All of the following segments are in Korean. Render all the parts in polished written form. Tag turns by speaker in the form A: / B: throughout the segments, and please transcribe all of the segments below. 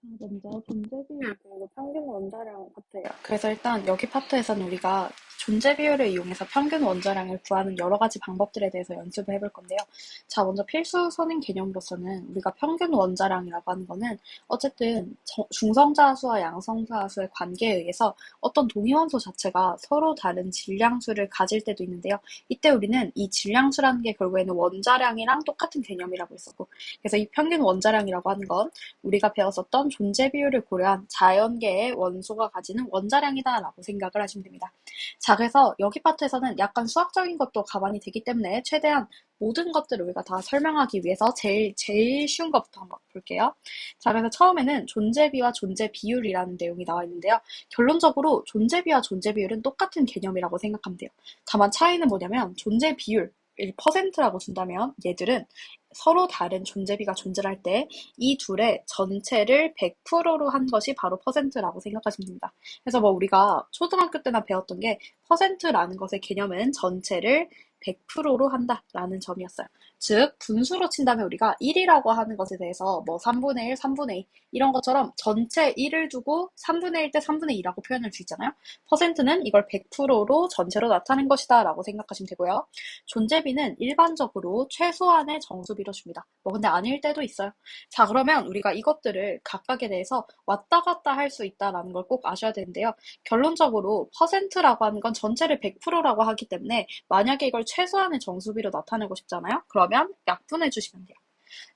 A: 먼저 존재 비율 그리고 평균 원자량 같아요. 그래서 일단 여기 파트에서는 우리가 존재 비율을 이용해서 평균 원자량을 구하는 여러 가지 방법들에 대해서 연습을 해볼 건데요. 자, 먼저 필수 선행 개념으로서는 우리가 평균 원자량이라고 하는 거는 어쨌든 중성자 수와 양성자 수의 관계에 의해서 어떤 동위원소 자체가 서로 다른 질량수를 가질 때도 있는데요. 이때 우리는 이 질량수라는 게 결국에는 원자량이랑 똑같은 개념이라고 했었고, 그래서 이 평균 원자량이라고 하는 건 우리가 배웠었던 존재 비율을 고려한 자연계의 원소가 가지는 원자량이다라고 생각을 하시면 됩니다. 자, 그래서 여기 파트에서는 약간 수학적인 것도 가반이 되기 때문에 최대한 모든 것들을 우리가 다 설명하기 위해서 제일 쉬운 것부터 한번 볼게요. 자, 그래서 처음에는 존재비와 존재비율이라는 내용이 나와 있는데요. 결론적으로 존재비와 존재비율은 똑같은 개념이라고 생각하면 돼요. 다만 차이는 뭐냐면 존재비율, 퍼센트라고 준다면 얘들은 서로 다른 존재비가 존재할 때 이 둘의 전체를 100%로 한 것이 바로 퍼센트라고 생각하시면 됩니다. 그래서 뭐 우리가 초등학교 때나 배웠던 게 퍼센트라는 것의 개념은 전체를 100%로 한다라는 점이었어요. 즉 분수로 친다면 우리가 1이라고 하는 것에 대해서 뭐 3분의 1, 3분의 2 이런 것처럼 전체 1을 두고 3분의 1 대 3분의 2라고 표현할 수 있잖아요. 퍼센트는 이걸 100%로 전체로 나타낸 것이다 라고 생각하시면 되고요. 존재비는 일반적으로 최소한의 정수비로 줍니다. 뭐 근데 아닐 때도 있어요. 자, 그러면 우리가 이것들을 각각에 대해서 왔다 갔다 할 수 있다라는 걸 꼭 아셔야 되는데요. 결론적으로 퍼센트라고 하는 건 전체를 100%라고 하기 때문에 만약에 이걸 최소한의 정수비로 나타내고 싶잖아요. 그러면 약분해 주시면 돼요.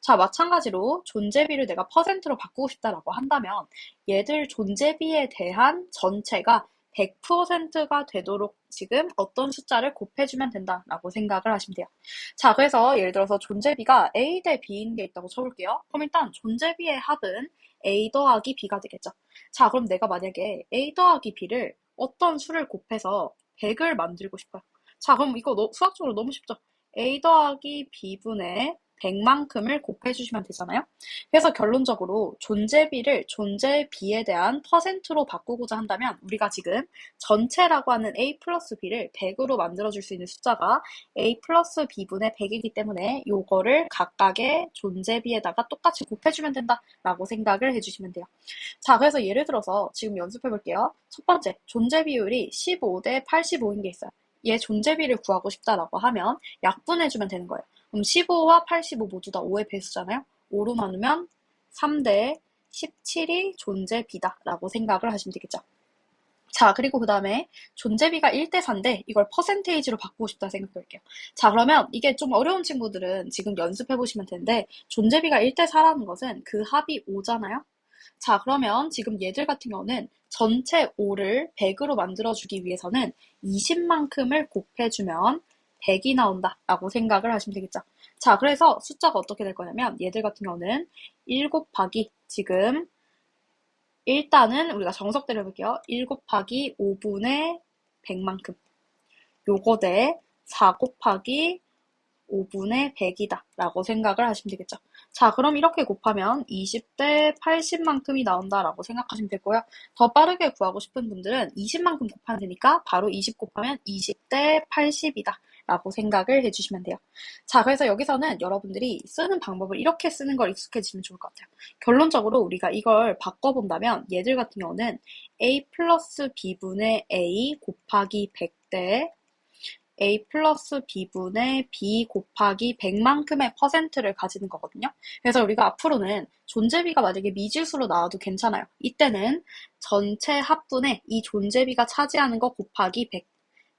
A: 자, 마찬가지로 존재비를 내가 퍼센트로 바꾸고 싶다라고 한다면 얘들 존재비에 대한 전체가 100%가 되도록 지금 어떤 숫자를 곱해주면 된다라고 생각을 하시면 돼요. 자, 그래서 예를 들어서 존재비가 A 대 B인 게 있다고 쳐볼게요. 그럼 일단 존재비의 합은 A 더하기 B가 되겠죠. 자, 그럼 내가 만약에 A 더하기 B를 어떤 수를 곱해서 100을 만들고 싶어요. 자, 그럼 이거 수학적으로 너무 쉽죠? A 더하기 B분의 100만큼을 곱해주시면 되잖아요. 그래서 결론적으로 존재비를 존재비에 대한 퍼센트로 바꾸고자 한다면 우리가 지금 전체라고 하는 A 플러스 B를 100으로 만들어줄 수 있는 숫자가 A 플러스 B분의 100이기 때문에 요거를 각각의 존재비에다가 똑같이 곱해주면 된다라고 생각을 해주시면 돼요. 자, 그래서 예를 들어서 지금 연습해 볼게요. 첫 번째, 존재 비율이 15 대 85인 게 있어요. 얘 존재비를 구하고 싶다라고 하면 약분해주면 되는 거예요. 그럼 15와 85 모두 다 5의 배수잖아요. 5로 나누면 3 대 17이 존재비다라고 생각을 하시면 되겠죠. 자, 그리고 그 다음에 존재비가 1대 4인데 이걸 퍼센테이지로 바꾸고 싶다 생각해 볼게요. 자, 그러면 이게 좀 어려운 친구들은 지금 연습해 보시면 되는데 존재비가 1대 4라는 것은 그 합이 5잖아요. 자, 그러면 지금 얘들 같은 경우는 전체 5를 100으로 만들어주기 위해서는 20만큼을 곱해주면 100이 나온다라고 생각을 하시면 되겠죠. 자, 그래서 숫자가 어떻게 될 거냐면 얘들 같은 경우는 1 곱하기 지금 일단은 우리가 정석대로 해볼게요. 1 곱하기 5분의 100만큼. 요거 대 4 곱하기 5분의 100이다 라고 생각을 하시면 되겠죠. 자, 그럼 이렇게 곱하면 20대 80만큼이 나온다라고 생각하시면 되고요. 더 빠르게 구하고 싶은 분들은 20만큼 곱하면 되니까 바로 20 곱하면 20대 80이다 라고 생각을 해주시면 돼요. 자, 그래서 여기서는 여러분들이 쓰는 방법을 이렇게 쓰는 걸 익숙해지면 좋을 것 같아요. 결론적으로 우리가 이걸 바꿔본다면 얘들 같은 경우는 A 플러스 B분의 A 곱하기 100대 A 플러스 B분의 B 곱하기 100만큼의 퍼센트를 가지는 거거든요. 그래서 우리가 앞으로는 존재비가 만약에 미지수로 나와도 괜찮아요. 이때는 전체 합분의 이 존재비가 차지하는 거 곱하기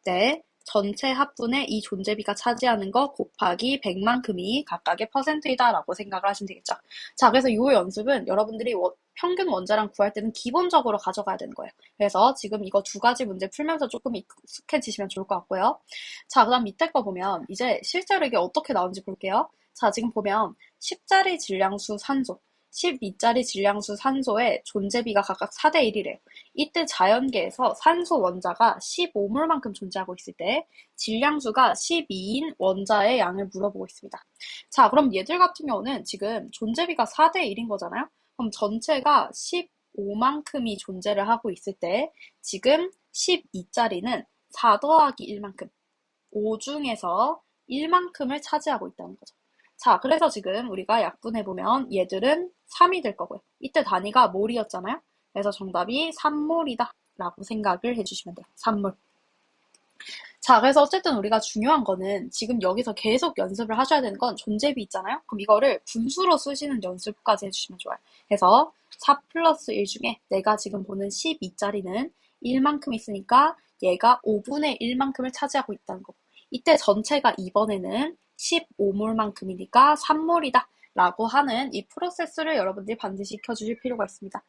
A: 100대 전체 합분의 이 존재비가 차지하는 거 곱하기 100만큼이 각각의 퍼센트이다라고 생각을 하시면 되겠죠. 자, 그래서 이 연습은 여러분들이 평균 원자량 구할 때는 기본적으로 가져가야 되는 거예요. 그래서 지금 이거 두 가지 문제 풀면서 조금 익숙해지시면 좋을 것 같고요. 자, 그 다음 밑에 거 보면 이제 실제로 이게 어떻게 나오는지 볼게요. 자, 지금 보면 10짜리 질량수 산소, 12짜리 질량수 산소의 존재비가 각각 4대 1이래요. 이때 자연계에서 산소 원자가 15몰만큼 존재하고 있을 때 질량수가 12인 원자의 양을 물어보고 있습니다. 자, 그럼 얘들 같은 경우는 지금 존재비가 4대 1인 거잖아요. 그럼 전체가 15만큼이 존재를 하고 있을 때 지금 12짜리는 4 더하기 1만큼 5 중에서 1만큼을 차지하고 있다는 거죠. 자, 그래서 지금 우리가 약분해보면 얘들은 3이 될 거고요. 이때 단위가 몰이었잖아요. 그래서 정답이 3몰이다 라고 생각을 해주시면 돼요. 3몰. 자, 그래서 어쨌든 우리가 중요한 거는 지금 여기서 계속 연습을 하셔야 되는 건 존재비 있잖아요. 그럼 이거를 분수로 쓰시는 연습까지 해주시면 좋아요. 그래서 4 플러스 1 중에 내가 지금 보는 12짜리는 1만큼 있으니까 얘가 5분의 1만큼을 차지하고 있다는 거. 이때 전체가 이번에는 15몰만큼이니까 3몰이다 라고 하는 이 프로세스를 여러분들이 반드시 익혀주실 필요가 있습니다.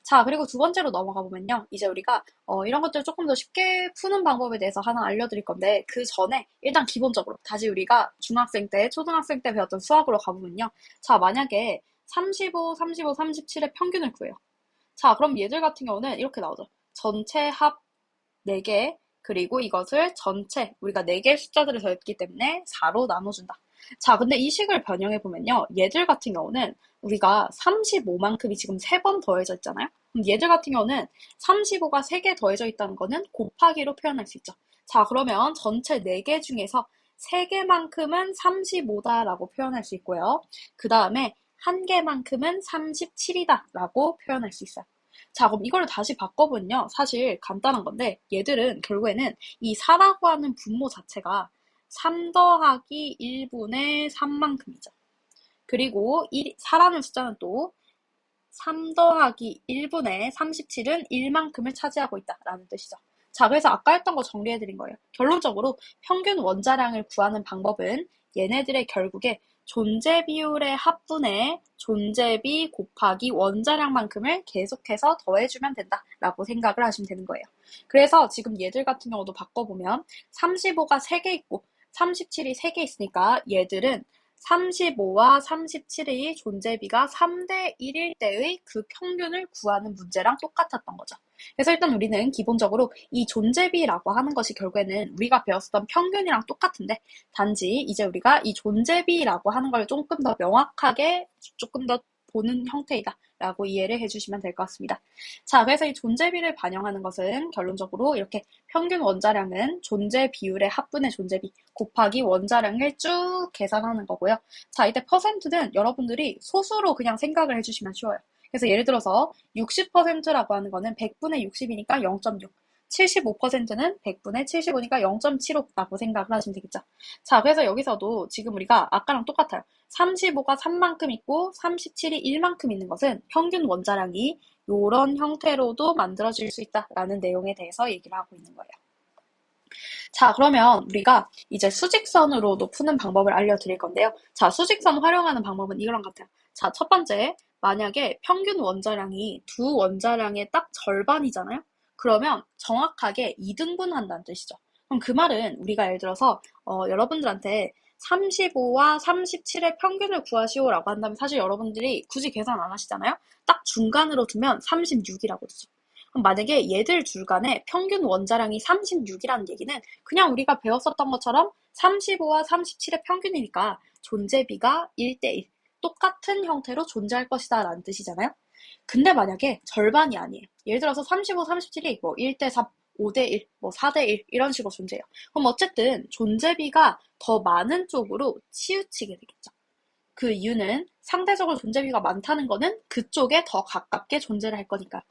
A: 자, 그리고 두 번째로 넘어가 보면요. 이제 우리가 이런 것들 조금 더 쉽게 푸는 방법에 대해서 하나 알려드릴 건데 그 전에 일단 기본적으로 다시 우리가 중학생 때, 초등학생 때 배웠던 수학으로 가보면요. 자, 만약에 35, 35, 37의 평균을 구해요. 자, 그럼 얘들 같은 경우는 이렇게 나오죠. 전체 합 4개, 그리고 이것을 전체, 우리가 4개의 숫자들을 더했기 때문에 4로 나눠준다. 자, 근데 이 식을 변형해보면요. 얘들 같은 경우는 우리가 35만큼이 지금 3번 더해져 있잖아요. 그럼 얘들 같은 경우는 35가 3개 더해져 있다는 거는 곱하기로 표현할 수 있죠. 자, 그러면 전체 4개 중에서 3개만큼은 35다라고 표현할 수 있고요. 그 다음에 1개만큼은 37이다라고 표현할 수 있어요. 자, 그럼 이걸 다시 바꿔보면요. 사실 간단한 건데 얘들은 결국에는 이 4라고 하는 분모 자체가 3 더하기 1분의 3만큼이죠. 그리고 4라는 숫자는 또 3 더하기 1분의 37은 1만큼을 차지하고 있다라는 뜻이죠. 자, 그래서 아까 했던 거 정리해드린 거예요. 결론적으로 평균 원자량을 구하는 방법은 얘네들의 결국에 존재 비율의 합분에 존재비 곱하기 원자량만큼을 계속해서 더해주면 된다라고 생각을 하시면 되는 거예요. 그래서 지금 얘들 같은 경우도 바꿔보면 35가 3개 있고 37이 3개 있으니까 얘들은 35와 37의 존재비가 3대 1일 때의 그 평균을 구하는 문제랑 똑같았던 거죠. 그래서 일단 우리는 기본적으로 이 존재비라고 하는 것이 결국에는 우리가 배웠었던 평균이랑 똑같은데 단지 이제 우리가 이 존재비라고 하는 걸 조금 더 명확하게 조금 더 보는 형태이다 라고 이해를 해주시면 될 것 같습니다. 자, 그래서 이 존재비를 반영하는 것은 결론적으로 이렇게 평균 원자량은 존재 비율의 합분의 존재비 곱하기 원자량을 쭉 계산하는 거고요. 자, 이때 퍼센트는 여러분들이 소수로 그냥 생각을 해주시면 쉬워요. 그래서 예를 들어서 60%라고 하는 거는 100분의 60이니까 0.6, 75%는 100분의 75니까 0.75라고 생각을 하시면 되겠죠. 자, 그래서 여기서도 지금 우리가 아까랑 똑같아요. 35가 3만큼 있고 37이 1만큼 있는 것은 평균 원자량이 이런 형태로도 만들어질 수 있다라는 내용에 대해서 얘기를 하고 있는 거예요. 자, 그러면 우리가 이제 수직선으로도 푸는 방법을 알려드릴 건데요. 자, 수직선 활용하는 방법은 이거랑 같아요. 자, 첫 번째, 만약에 평균 원자량이 두 원자량의 딱 절반이잖아요? 그러면 정확하게 2등분한다는 뜻이죠. 그럼 그 말은 우리가 예를 들어서 여러분들한테 35와 37의 평균을 구하시오라고 한다면 사실 여러분들이 굳이 계산 안 하시잖아요? 딱 중간으로 두면 36이라고 되죠. 그럼 만약에 얘들 둘 간의 평균 원자량이 36이라는 얘기는 그냥 우리가 배웠었던 것처럼 35와 37의 평균이니까 존재비가 1대1 똑같은 형태로 존재할 것이다 라는 뜻이잖아요. 근데 만약에 절반이 아니에요. 예를 들어서 35, 37이 뭐 1대3, 5대1, 뭐 4대1 이런 식으로 존재해요. 그럼 어쨌든 존재비가 더 많은 쪽으로 치우치게 되겠죠. 그 이유는 상대적으로 존재비가 많다는 거는 그쪽에 더 가깝게 존재를 할 거니까.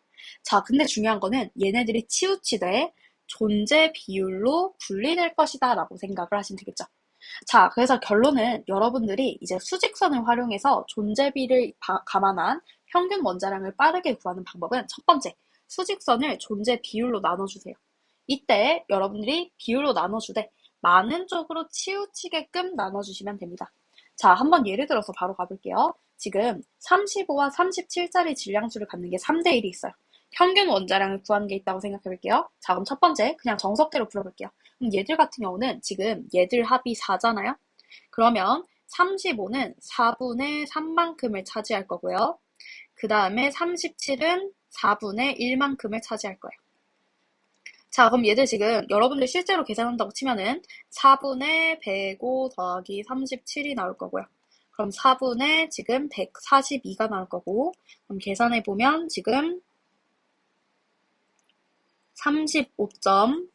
A: 자, 근데 중요한 거는 얘네들이 치우치되 존재 비율로 분리될 것이다 라고 생각을 하시면 되겠죠. 자, 그래서 결론은 여러분들이 이제 수직선을 활용해서 존재비를 감안한 평균 원자량을 빠르게 구하는 방법은 첫 번째, 수직선을 존재 비율로 나눠주세요. 이때 여러분들이 비율로 나눠주되 많은 쪽으로 치우치게끔 나눠주시면 됩니다. 자, 한번 예를 들어서 바로 가볼게요. 지금 35와 37짜리 질량수를 갖는 게 3대1이 있어요. 평균 원자량을 구하는 게 있다고 생각해 볼게요. 자, 그럼 첫 번째, 그냥 정석대로 풀어볼게요. 그럼 얘들 같은 경우는 지금 얘들 합이 4잖아요? 그러면 35는 4분의 3만큼을 차지할 거고요. 그 다음에 37은 4분의 1만큼을 차지할 거예요. 자, 그럼 얘들 지금 여러분들 실제로 계산한다고 치면은 4분의 105 더하기 37이 나올 거고요. 그럼 4분의 지금 142가 나올 거고, 그럼 계산해보면 지금 35점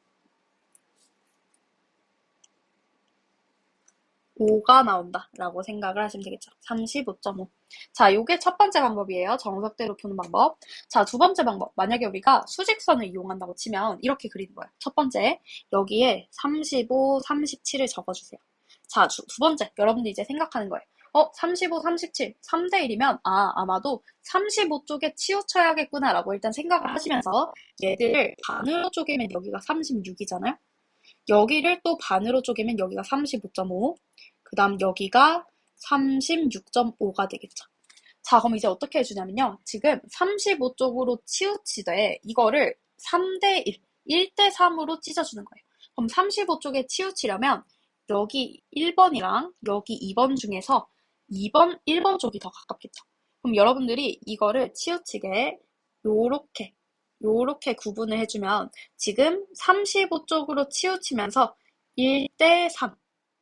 A: 5가 나온다라고 생각을 하시면 되겠죠. 35.5. 자, 요게 첫 번째 방법이에요. 정석대로 푸는 방법. 자, 두 번째 방법. 만약에 우리가 수직선을 이용한다고 치면 이렇게 그리는 거예요. 첫 번째, 여기에 35, 37을 적어주세요. 자, 두 번째, 여러분들 이제 생각하는 거예요. 35, 37, 3대 1이면 아마도 35쪽에 치우쳐야겠구나라고 일단 생각을 하시면서 얘들을 반으로 쪼개면 여기가 36이잖아요. 여기를 또 반으로 쪼개면 여기가 35.5, 그 다음 여기가 36.5가 되겠죠. 자, 그럼 이제 어떻게 해주냐면요. 지금 35쪽으로 치우치되 이거를 3대 1, 1대 3으로 찢어주는 거예요. 그럼 35쪽에 치우치려면 여기 1번이랑 여기 2번 중에서 2번, 1번 쪽이 더 가깝겠죠. 그럼 여러분들이 이거를 치우치게 요렇게 요렇게 구분을 해주면 지금 35쪽으로 치우치면서 1대 3.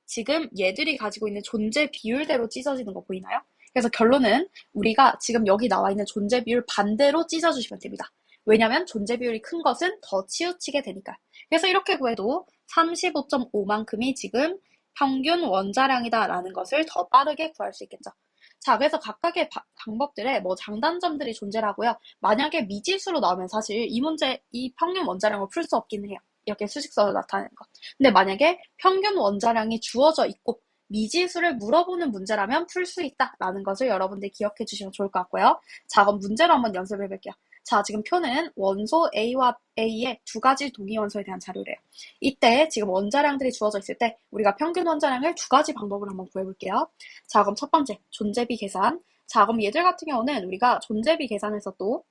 A: 지금 얘들이 가지고 있는 존재 비율대로 찢어지는 거 보이나요? 그래서 결론은 우리가 지금 여기 나와 있는 존재 비율 반대로 찢어주시면 됩니다. 왜냐면 존재 비율이 큰 것은 더 치우치게 되니까. 그래서 이렇게 구해도 35.5만큼이 지금 평균 원자량이다라는 것을 더 빠르게 구할 수 있겠죠. 자, 그래서 각각의 방법들에 뭐 장단점들이 존재하고요. 만약에 미지수로 나오면 사실 이 평균 원자량을 풀 수 없기는 해요. 이렇게 수직선을 나타내는 것. 근데 만약에 평균 원자량이 주어져 있고 미지수를 물어보는 문제라면 풀 수 있다라는 것을 여러분들 기억해 주시면 좋을 것 같고요. 자, 그럼 문제로 한번 연습해 볼게요. 자, 지금 표는 원소 A와 A의 두 가지 동위 원소에 대한 자료래요. 이때 지금 원자량들이 주어져 있을 때 우리가 평균 원자량을 두 가지 방법으로 한번 구해볼게요. 자, 그럼 첫 번째, 존재비 계산. 자, 그럼 얘들 같은 경우는 우리가 존재비 계산에서 또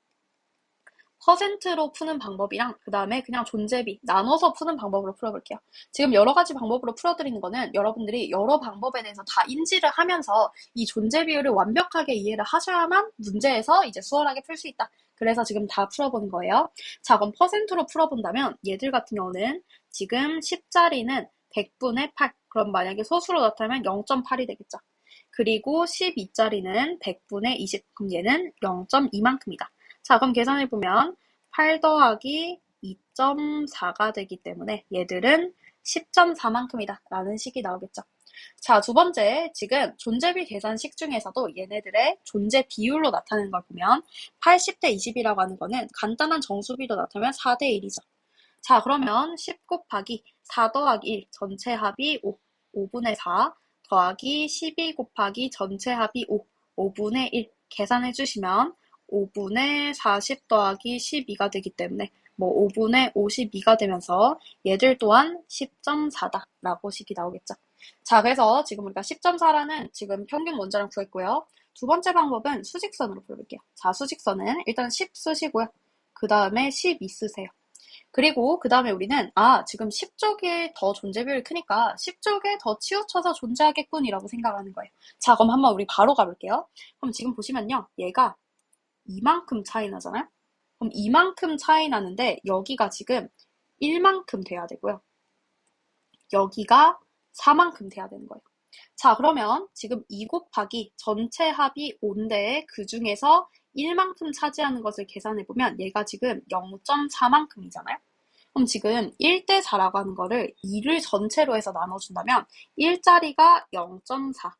A: 퍼센트로 푸는 방법이랑 그 다음에 그냥 존재비 나눠서 푸는 방법으로 풀어볼게요. 지금 여러 가지 방법으로 풀어드리는 거는 여러분들이 여러 방법에 대해서 다 인지를 하면서 이 존재 비율을 완벽하게 이해를 하셔야만 문제에서 이제 수월하게 풀 수 있다. 그래서 지금 다 풀어보는 거예요. 자, 그럼 퍼센트로 풀어본다면 얘들 같은 경우는 지금 10짜리는 100분의 8. 그럼 만약에 소수로 나타내면 0.8이 되겠죠. 그리고 12짜리는 100분의 20. 그럼 얘는 0.2만큼이다. 자, 그럼 계산해보면 8 더하기 2.4가 되기 때문에 얘들은 10.4만큼이다 라는 식이 나오겠죠. 자, 두 번째, 지금 존재비 계산식 중에서도 얘네들의 존재 비율로 나타내는 걸 보면 80대 20이라고 하는 거는 간단한 정수비로 나타내면 4대 1이죠. 자, 그러면 10 곱하기 4 더하기 1 전체 합이 5, 5분의 4 더하기 12 곱하기 전체 합이 5, 5분의 1 계산해 주시면 5분의 40 더하기 12가 되기 때문에 뭐 5분의 52가 되면서 얘들 또한 10.4다 라고 식이 나오겠죠. 자, 그래서 지금 우리가 10.4라는 지금 평균 원자량 구했고요. 두 번째 방법은 수직선으로 풀어볼게요. 자, 수직선은 일단 10 쓰시고요. 그 다음에 12 쓰세요. 그리고 그 다음에 우리는 지금 10쪽에 더 존재 비율이 크니까 10쪽에 더 치우쳐서 존재하겠군이라고 생각하는 거예요. 자, 그럼 한번 우리 바로 가볼게요. 그럼 지금 보시면요. 얘가 이만큼 차이 나잖아요? 그럼 이만큼 차이 나는데 여기가 지금 1만큼 돼야 되고요. 여기가 4만큼 돼야 되는 거예요. 자, 그러면 지금 2 곱하기 전체 합이 5인데 그 중에서 1만큼 차지하는 것을 계산해보면 얘가 지금 0.4만큼이잖아요? 그럼 지금 1대 4라고 하는 거를 2를 전체로 해서 나눠준다면 1짜리가 0.4,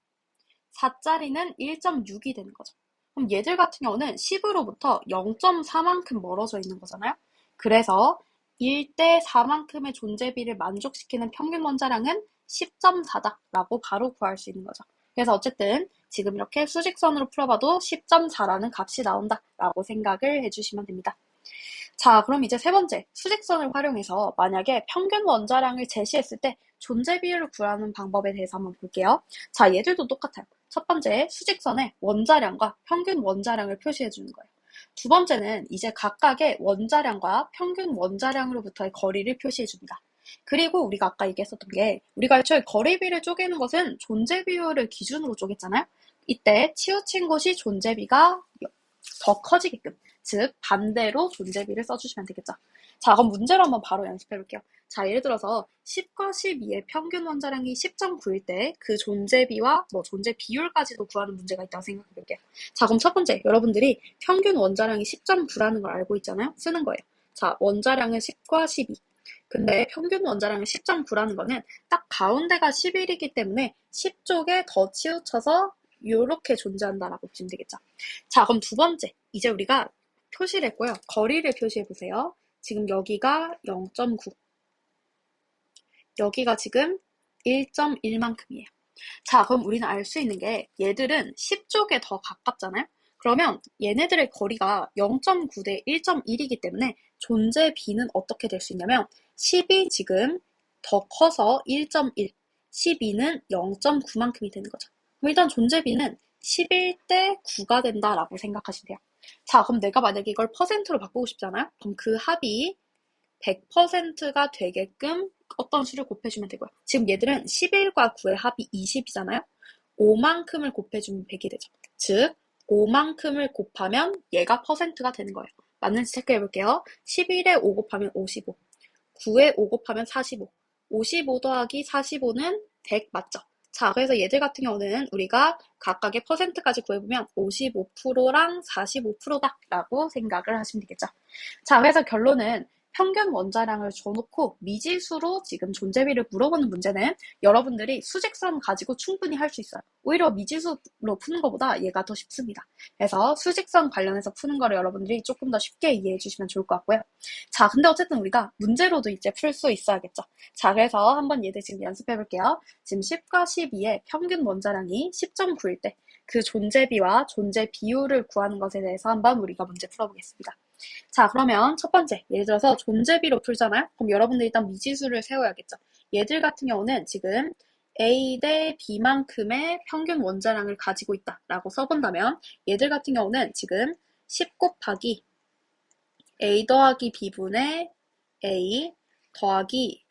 A: 4짜리는 1.6이 되는 거죠. 그럼 얘들 같은 경우는 10으로부터 0.4만큼 멀어져 있는 거잖아요. 그래서 1대 4만큼의 존재비를 만족시키는 평균 원자량은 10.4다라고 바로 구할 수 있는 거죠. 그래서 어쨌든 지금 이렇게 수직선으로 풀어봐도 10.4라는 값이 나온다라고 생각을 해주시면 됩니다. 자, 그럼 이제 세 번째, 수직선을 활용해서 만약에 평균 원자량을 제시했을 때 존재 비율을 구하는 방법에 대해서 한번 볼게요. 자, 얘들도 똑같아요. 첫 번째, 수직선에 원자량과 평균 원자량을 표시해 주는 거예요. 두 번째는 이제 각각의 원자량과 평균 원자량으로부터의 거리를 표시해 줍니다. 그리고 우리가 아까 얘기했었던 게 우리가 애초에 거리비를 쪼개는 것은 존재 비율을 기준으로 쪼갰잖아요. 이때 치우친 곳이 존재비가 더 커지게끔, 즉 반대로 존재비를 써주시면 되겠죠. 자, 그럼 문제로 한번 바로 연습해 볼게요. 자, 예를 들어서 10과 12의 평균 원자량이 10.9일 때 그 존재비와 뭐 존재 비율까지도 구하는 문제가 있다고 생각해 볼게요. 자, 그럼 첫 번째, 여러분들이 평균 원자량이 10.9라는 걸 알고 있잖아요. 쓰는 거예요. 자, 원자량은 10과 12. 근데 평균 원자량이 10.9라는 거는 딱 가운데가 11이기 때문에 10쪽에 더 치우쳐서 이렇게 존재한다라고 보시면 되겠죠. 자, 그럼 두 번째. 이제 우리가 표시를 했고요. 거리를 표시해 보세요. 지금 여기가 0.9. 여기가 지금 1.1만큼이에요. 자, 그럼 우리는 알 수 있는 게 얘들은 10쪽에 더 가깝잖아요? 그러면 얘네들의 거리가 0.9 대 1.1이기 때문에 존재 비는 어떻게 될 수 있냐면 10이 지금 더 커서 1.1, 12는 0.9만큼이 되는 거죠. 그럼 일단 존재 비는 11대 9가 된다라고 생각하시면 돼요. 자, 그럼 내가 만약에 이걸 퍼센트로 바꾸고 싶잖아요? 그럼 그 합이 100%가 되게끔 어떤 수를 곱해주면 되고요. 지금 얘들은 11과 9의 합이 20이잖아요. 5만큼을 곱해주면 100이 되죠. 즉 5만큼을 곱하면 얘가 퍼센트가 되는 거예요. 맞는지 체크해볼게요. 11에 5 곱하면 55, 9에 5 곱하면 45, 55 더하기 45는 100 맞죠? 자, 그래서 얘들 같은 경우는 우리가 각각의 퍼센트까지 구해보면 55%랑 45%다라고 생각을 하시면 되겠죠. 자, 그래서 결론은 평균 원자량을 줘놓고 미지수로 지금 존재비를 물어보는 문제는 여러분들이 수직선 가지고 충분히 할 수 있어요. 오히려 미지수로 푸는 것보다 얘가 더 쉽습니다. 그래서 수직선 관련해서 푸는 거를 여러분들이 조금 더 쉽게 이해해 주시면 좋을 것 같고요. 자, 근데 어쨌든 우리가 문제로도 이제 풀 수 있어야겠죠. 자, 그래서 한번 얘들 지금 연습해 볼게요. 지금 10과 12의 평균 원자량이 10.9일 때 그 존재비와 존재 비율을 구하는 것에 대해서 한번 우리가 문제 풀어보겠습니다. 자, 그러면 첫 번째, 예를 들어서 존재비로 풀잖아요? 그럼 여러분들이 일단 미지수를 세워야겠죠. 얘들 같은 경우는 지금 A 대 B만큼의 평균 원자량을 가지고 있다라고 써본다면 얘들 같은 경우는 지금 10 곱하기 A 더하기 B분의 A 더하기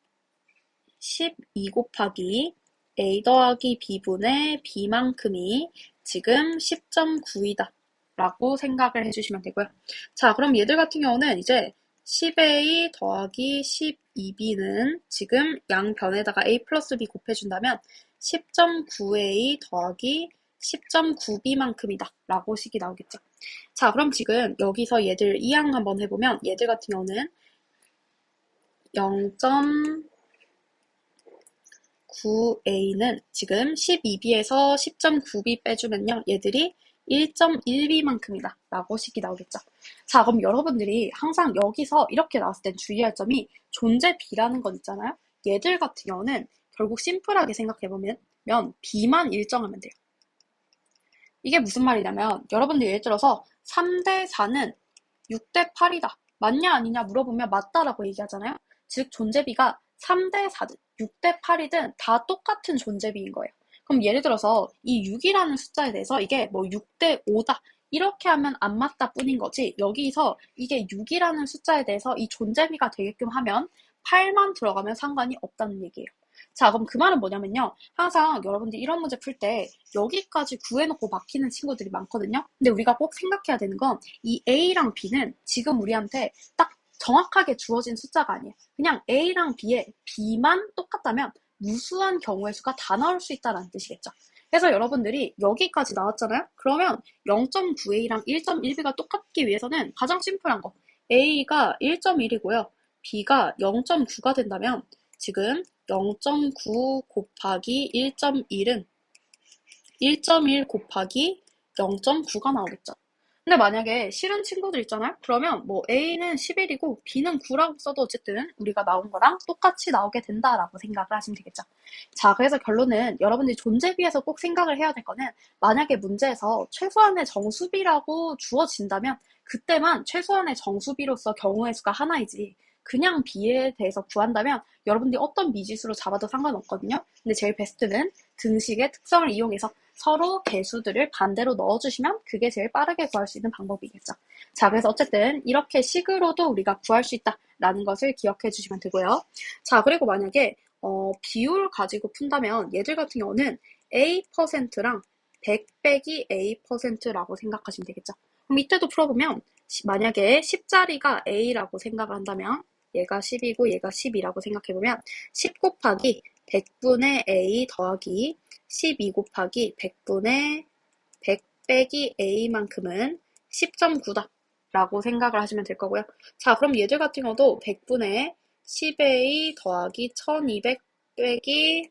A: 12 곱하기 A 더하기 B분의 B만큼이 지금 10.9이다 라고 생각을 해주시면 되고요. 자, 그럼 얘들 같은 경우는 이제 10A 더하기 12B는 지금 양변에다가 A 플러스 B 곱해준다면 10.9A 더하기 10.9B만큼이다 라고 식이 나오겠죠. 자, 그럼 지금 여기서 얘들 이항 한번 해보면 얘들 같은 경우는 0.9A는 지금 12B에서 10.9B 빼주면요. 얘들이 1.1B만큼이다 라고 식이 나오겠죠. 자, 그럼 여러분들이 항상 여기서 이렇게 나왔을 땐 주의할 점이 존재 B라는 건 있잖아요. 얘들 같은 경우는 결국 심플하게 생각해보면 B만 일정하면 돼요. 이게 무슨 말이냐면 여러분들 예를 들어서 3대 4는 6대 8이다. 맞냐 아니냐 물어보면 맞다라고 얘기하잖아요. 즉 존재비가 3대 4든 6대 8이든 다 똑같은 존재비인 거예요. 그럼 예를 들어서 이 6이라는 숫자에 대해서 이게 뭐 6대 5다. 이렇게 하면 안 맞다 뿐인 거지 여기서 이게 6이라는 숫자에 대해서 이 존재비가 되게끔 하면 8만 들어가면 상관이 없다는 얘기예요. 자, 그럼 그 말은 뭐냐면요. 항상 여러분들이 이런 문제 풀 때 여기까지 구해놓고 막히는 친구들이 많거든요. 근데 우리가 꼭 생각해야 되는 건 이 A랑 B는 지금 우리한테 딱 정확하게 주어진 숫자가 아니에요. 그냥 A랑 B의 B만 똑같다면 무수한 경우의 수가 다 나올 수 있다는 뜻이겠죠. 그래서 여러분들이 여기까지 나왔잖아요. 그러면 0.9A랑 1.1B가 똑같기 위해서는 가장 심플한 거 A가 1.1이고요. B가 0.9가 된다면 지금 0.9 곱하기 1.1은 1.1 곱하기 0.9가 나오겠죠. 근데 만약에 싫은 친구들 있잖아요? 그러면 뭐 A는 11이고 B는 9라고 써도 어쨌든 우리가 나온 거랑 똑같이 나오게 된다라고 생각을 하시면 되겠죠. 자, 그래서 결론은 여러분들이 존재비에서 꼭 생각을 해야 될 거는 만약에 문제에서 최소한의 정수비라고 주어진다면 그때만 최소한의 정수비로서 경우의 수가 하나이지 그냥 B에 대해서 구한다면 여러분들이 어떤 미지수로 잡아도 상관없거든요. 근데 제일 베스트는 등식의 특성을 이용해서 서로 개수들을 반대로 넣어주시면 그게 제일 빠르게 구할 수 있는 방법이겠죠. 자, 그래서 어쨌든 이렇게 식으로도 우리가 구할 수 있다라는 것을 기억해 주시면 되고요. 자, 그리고 만약에 비율 가지고 푼다면 얘들 같은 경우는 A%랑 100 빼기 A%라고 생각하시면 되겠죠. 그럼 이때도 풀어보면 만약에 10자리가 A라고 생각을 한다면 얘가 10이고 얘가 10이라고 생각해보면 10 곱하기 100분의 A 더하기 12 곱하기 100분의 100 빼기 A만큼은 10.9다 라고 생각을 하시면 될 거고요. 자, 그럼 얘들 같은 경우도 100분의 10A 더하기 1200 빼기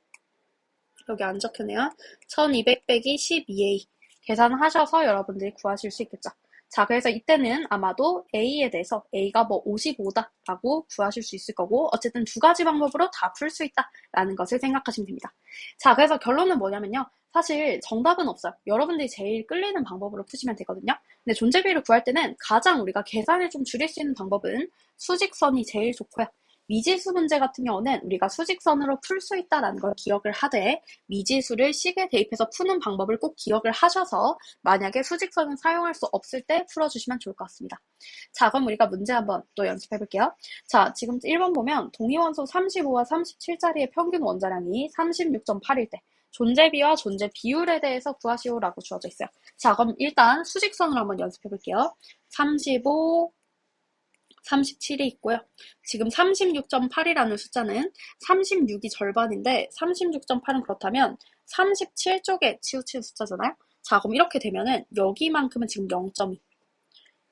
A: 여기 안 적혀네요. 1200 빼기 12A 계산하셔서 여러분들이 구하실 수 있겠죠. 자, 그래서 이때는 아마도 A에 대해서 A가 뭐 55다라고 구하실 수 있을 거고 어쨌든 두 가지 방법으로 다 풀 수 있다라는 것을 생각하시면 됩니다. 자, 그래서 결론은 뭐냐면요. 사실 정답은 없어요. 여러분들이 제일 끌리는 방법으로 푸시면 되거든요. 근데 존재비를 구할 때는 가장 우리가 계산을 좀 줄일 수 있는 방법은 수직선이 제일 좋고요. 미지수 문제 같은 경우는 우리가 수직선으로 풀 수 있다는 걸 기억을 하되 미지수를 식에 대입해서 푸는 방법을 꼭 기억을 하셔서 만약에 수직선을 사용할 수 없을 때 풀어주시면 좋을 것 같습니다. 자, 그럼 우리가 문제 한번 또 연습해 볼게요. 자, 지금 1번 보면 동위원소 35와 37짜리의 평균 원자량이 36.8일 때 존재비와 존재 비율에 대해서 구하시오라고 주어져 있어요. 자, 그럼 일단 수직선으로 한번 연습해 볼게요. 35, 37이 있고요. 지금 36.8이라는 숫자는 36이 절반인데 36.8은 그렇다면 37쪽에 치우친 숫자잖아요. 자, 그럼 이렇게 되면은 여기만큼은 지금 0.2,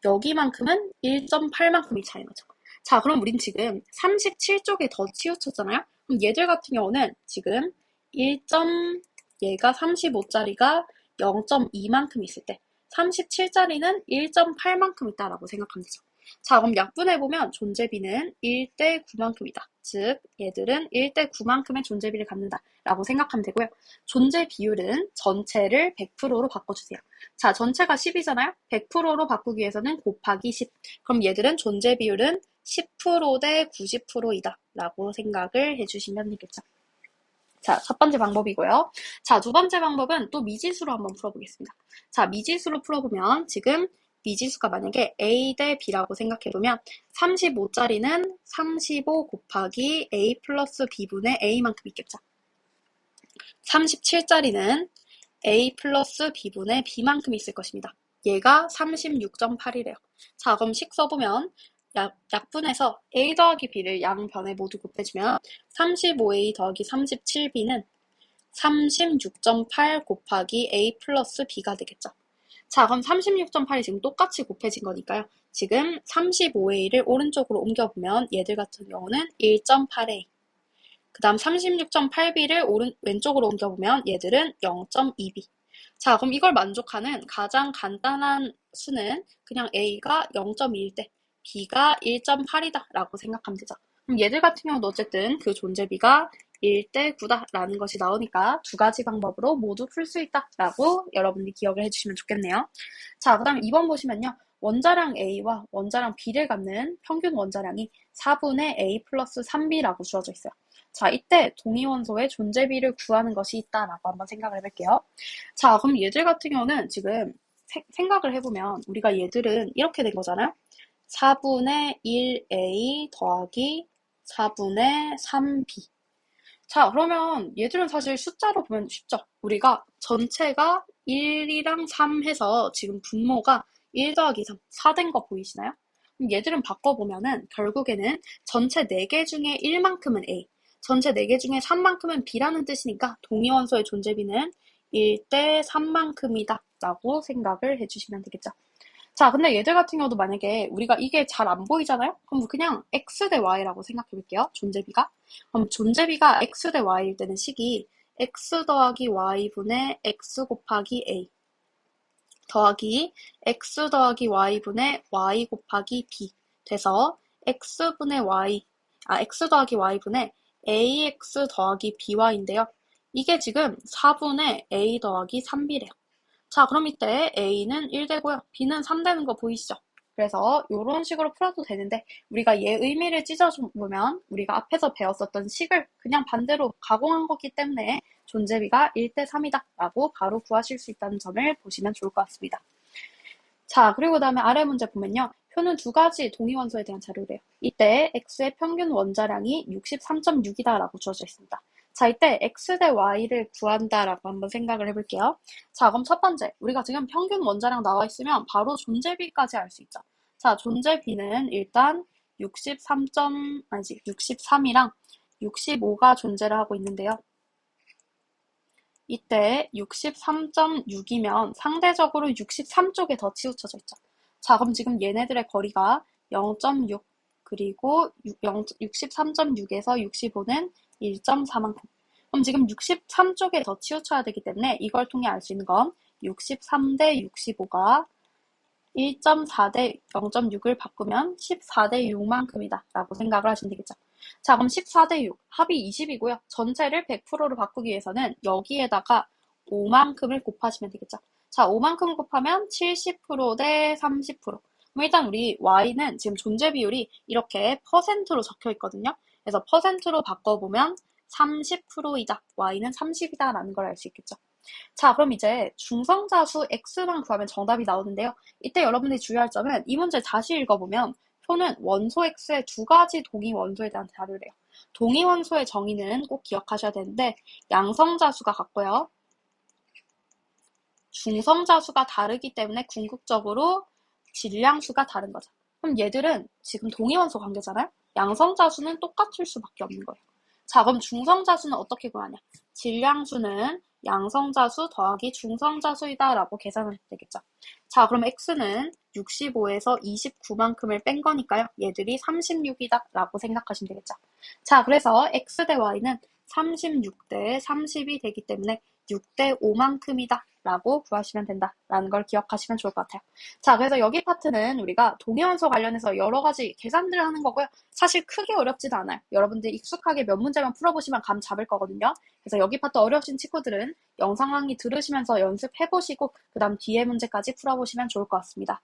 A: 여기만큼은 1.8만큼이 차이 나죠. 자, 그럼 우린 지금 37쪽에 더 치우쳤잖아요. 그럼 얘들 같은 경우는 지금 1. 얘가 35짜리가 0.2만큼 있을 때 37짜리는 1.8만큼 있다라고 생각하면 되죠. 자, 그럼 약분해보면 존재비는 1대 9만큼이다. 즉, 얘들은 1대 9만큼의 존재비를 갖는다. 라고 생각하면 되고요. 존재 비율은 전체를 100%로 바꿔주세요. 자, 전체가 10이잖아요? 100%로 바꾸기 위해서는 곱하기 10. 그럼 얘들은 존재 비율은 10%대 90%이다. 라고 생각을 해주시면 되겠죠. 자, 첫 번째 방법이고요. 자, 두 번째 방법은 또 미지수로 한번 풀어보겠습니다. 자, 미지수로 풀어보면 지금 미지수가 만약에 A 대 B라고 생각해보면 35짜리는 35 곱하기 A 플러스 B분의 A만큼 있겠죠. 37짜리는 A 플러스 B분의 B만큼 있을 것입니다. 얘가 36.8이래요. 자, 그럼 식 써보면 약분해서 A 더하기 B를 양변에 모두 곱해주면 35A 더하기 37B는 36.8 곱하기 A 플러스 B가 되겠죠. 자, 그럼 36.8이 지금 똑같이 곱해진 거니까요. 지금 35A를 오른쪽으로 옮겨보면 얘들 같은 경우는 1.8A, 그 다음 36.8B를 왼쪽으로 옮겨보면 얘들은 0.2B. 자, 그럼 이걸 만족하는 가장 간단한 수는 그냥 A가 0.2일 때 B가 1.8이다 라고 생각하면 되죠. 그럼 얘들 같은 경우도 어쨌든 그 존재비가 1대 9다 라는 것이 나오니까 두 가지 방법으로 모두 풀 수 있다 라고 여러분들이 기억을 해주시면 좋겠네요. 자, 그 다음 2번 보시면요. 원자량 A와 원자량 B를 갖는 평균 원자량이 4분의 A 플러스 3B라고 주어져 있어요. 자, 이때 동위원소의 존재비를 구하는 것이 있다라고 한번 생각을 해볼게요. 자, 그럼 얘들 같은 경우는 지금 생각을 해보면 우리가 얘들은 이렇게 된 거잖아요. 4분의 1A 더하기 4분의 3B. 자, 그러면 얘들은 사실 숫자로 보면 쉽죠. 우리가 전체가 1이랑 3 해서 지금 분모가 1 더하기 3, 4 된 거 보이시나요? 그럼 얘들은 바꿔보면은 결국에는 전체 4개 중에 1만큼은 A, 전체 4개 중에 3만큼은 B라는 뜻이니까 동위원소의 존재비는 1대 3만큼이다 라고 생각을 해주시면 되겠죠. 자, 근데 얘들 같은 경우도 만약에 우리가 이게 잘 안 보이잖아요? 그럼 그냥 X 대 Y라고 생각해 볼게요. 존재비가. 그럼 존재비가 X 대 Y일 때는 식이 X 더하기 Y분의 X 곱하기 A 더하기 X 더하기 Y분의 Y 곱하기 B 돼서 X분의 Y, X 더하기 Y분의 AX 더하기 BY인데요. 이게 지금 4분의 A 더하기 3B래요. 자, 그럼 이때 A는 1 되고요. B는 3 되는 거 보이시죠? 그래서 이런 식으로 풀어도 되는데 우리가 얘 의미를 찢어보면 우리가 앞에서 배웠었던 식을 그냥 반대로 가공한 거기 때문에 존재비가 1대 3이다 라고 바로 구하실 수 있다는 점을 보시면 좋을 것 같습니다. 자, 그리고 그 다음에 아래 문제 보면요. 표는 두 가지 동위원소에 대한 자료래요. 이때 X의 평균 원자량이 63.6이다 라고 주어져 있습니다. 자, 이때 X 대 Y를 구한다라고 한번 생각을 해볼게요. 자, 그럼 첫 번째, 우리가 지금 평균 원자량 나와 있으면 바로 존재비까지 알 수 있죠. 자, 존재비는 일단 63이랑 65가 존재를 하고 있는데요. 이때 63.6이면 상대적으로 63쪽에 더 치우쳐져 있죠. 자, 그럼 지금 얘네들의 거리가 0.6, 그리고 63.6에서 65는 1.4만큼. 그럼 지금 63쪽에 더 치우쳐야 되기 때문에 이걸 통해 알 수 있는 건 63대 65가 1.4대 0.6을 바꾸면 14대 6만큼이다 라고 생각을 하시면 되겠죠. 자, 그럼 14대 6, 합이 20이고요. 전체를 100%로 바꾸기 위해서는 여기에다가 5만큼을 곱하시면 되겠죠. 자, 5만큼 곱하면 70%대 30%. 그럼 일단 우리 y는 지금 존재 비율이 이렇게 퍼센트로 적혀 있거든요. 그래서 퍼센트로 바꿔보면 30%이다. y는 30이다 라는 걸 알 수 있겠죠. 자, 그럼 이제 중성자수 x만 구하면 정답이 나오는데요. 이때 여러분들이 주의할 점은 이 문제 다시 읽어보면 표는 원소 x의 두 가지 동위 원소에 대한 자료래요. 동위 원소의 정의는 꼭 기억하셔야 되는데 양성자수가 같고요. 중성자수가 다르기 때문에 궁극적으로 질량수가 다른 거죠. 그럼 얘들은 지금 동위 원소 관계잖아요. 양성자수는 똑같을 수밖에 없는 거예요. 자, 그럼 중성자수는 어떻게 구하냐? 질량수는 양성자수 더하기 중성자수이다 라고 계산하면 되겠죠. 자, 그럼 x는 65에서 29만큼을 뺀 거니까요. 얘들이 36이다 라고 생각하시면 되겠죠. 자, 그래서 x 대 y는 36대 30이 되기 때문에 6대 5만큼이다 라고 구하시면 된다라는 걸 기억하시면 좋을 것 같아요. 자, 그래서 여기 파트는 우리가 동위원소 관련해서 여러 가지 계산들을 하는 거고요. 사실 크게 어렵지도 않아요. 여러분들 익숙하게 몇 문제만 풀어보시면 감 잡을 거거든요. 그래서 여기 파트 어려우신 친구들은 영상 강의 들으시면서 연습해보시고 그 다음 뒤에 문제까지 풀어보시면 좋을 것 같습니다.